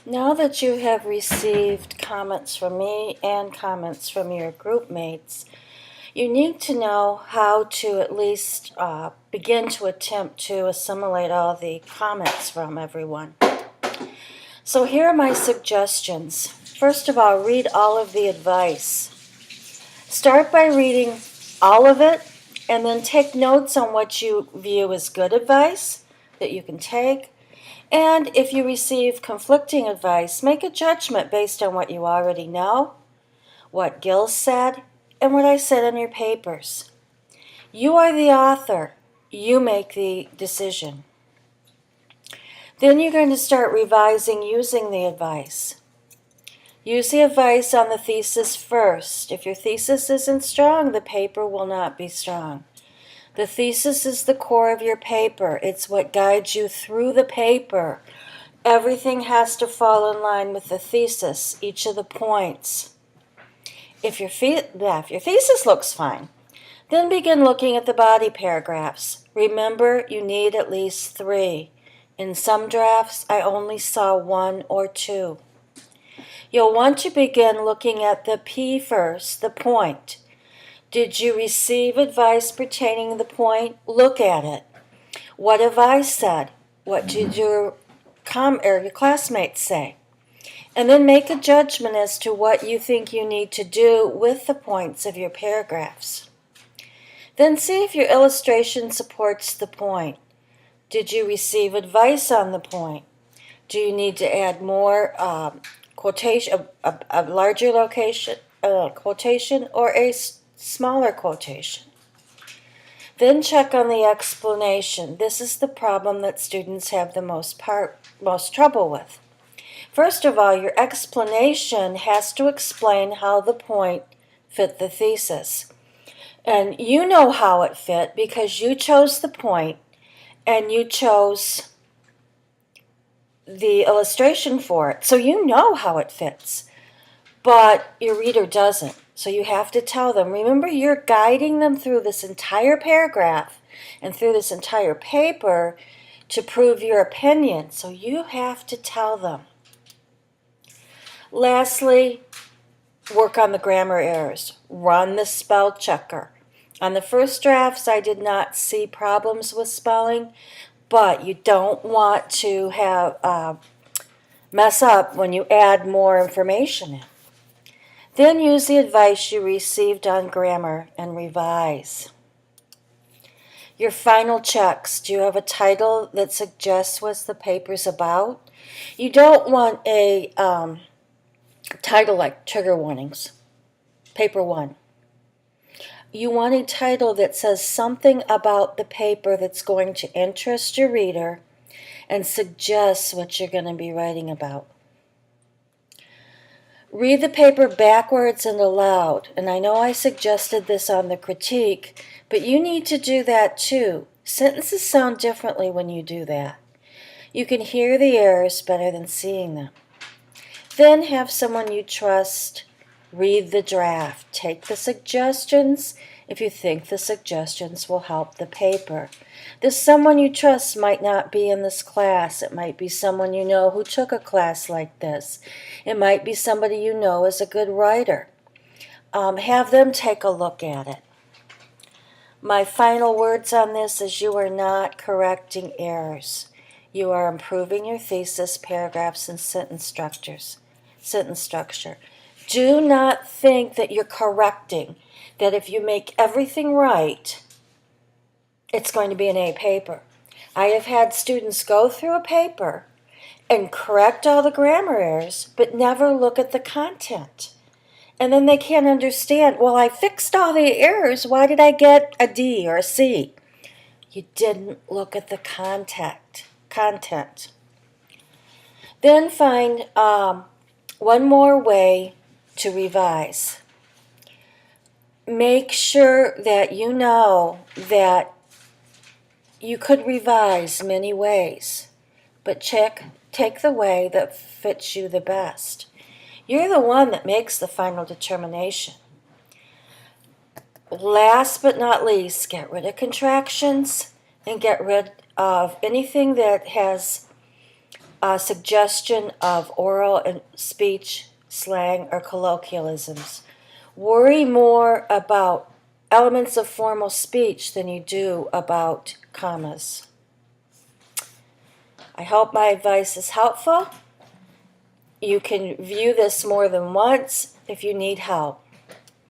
Now that you have received comments from me and comments from your group mates, you need to know how to at least begin to attempt to assimilate all the comments from everyone. So here are my suggestions. First of all, read all of the advice. Start by reading all of it and then take notes on what you view as good advice that you can take. And if you receive conflicting advice, make a judgment based on what you already know, what Gil said, and what I said in your papers. You are the author. You make the decision. Then you're going to start revising using the advice. Use the advice on the thesis first. If your thesis isn't strong, the paper will not be strong. The thesis is the core of your paper. It's what guides you through the paper. Everything has to fall in line with the thesis, each of the points. If your thesis looks fine, then begin looking at the body paragraphs. Remember, you need at least 3. In some drafts, I only saw 1 or 2. You'll want to begin looking at the P first, the point. Did you receive advice pertaining to the point? Look at it. What have I said? What did your classmates say? And then make a judgment as to what you think you need to do with the points of your paragraphs. Then see if your illustration supports the point. Did you receive advice on the point? Do you need to add more quotation, a larger quotation, or a smaller quotation? Then check on the explanation. This is the problem that students have the most trouble with. First of all, your explanation has to explain how the point fit the thesis. And you know how it fit because you chose the point and you chose the illustration for it. So you know how it fits, but your reader doesn't. So you have to tell them. Remember, you're guiding them through this entire paragraph and through this entire paper to prove your opinion. So you have to tell them. Lastly, work on the grammar errors. Run the spell checker. On the first drafts, I did not see problems with spelling, but you don't want to have mess up when you add more information in. Then use the advice you received on grammar and revise. Your final checks. Do you have a title that suggests what the paper's about? You don't want a title like Trigger Warnings, Paper 1. You want a title that says something about the paper that's going to interest your reader and suggests what you're going to be writing about. Read the paper backwards and aloud, and I know I suggested this on the critique, but you need to do that too. Sentences sound differently when you do that. You can hear the errors better than seeing them. Then have someone you trust read the draft. Take the suggestions if you think the suggestions will help the paper. This someone you trust might not be in this class. It might be someone you know who took a class like this. It might be somebody you know is a good writer. Have them take a look at it. My final words on this is you are not correcting errors. You are improving your thesis, paragraphs, and sentence structure. Do not think that you're correcting, that if you make everything right, it's going to be an A paper. I have had students go through a paper and correct all the grammar errors, but never look at the content. And then they can't understand, well, I fixed all the errors. Why did I get a D or a C? You didn't look at the content. Then find one more way to revise. Make sure that you know that you could revise many ways, but take the way that fits you the best. You're the one that makes the final determination. Last but not least, get rid of contractions and get rid of anything that has suggestion of oral and speech, slang, or colloquialisms. Worry more about elements of formal speech than you do about commas. I hope my advice is helpful. You can view this more than once if you need help.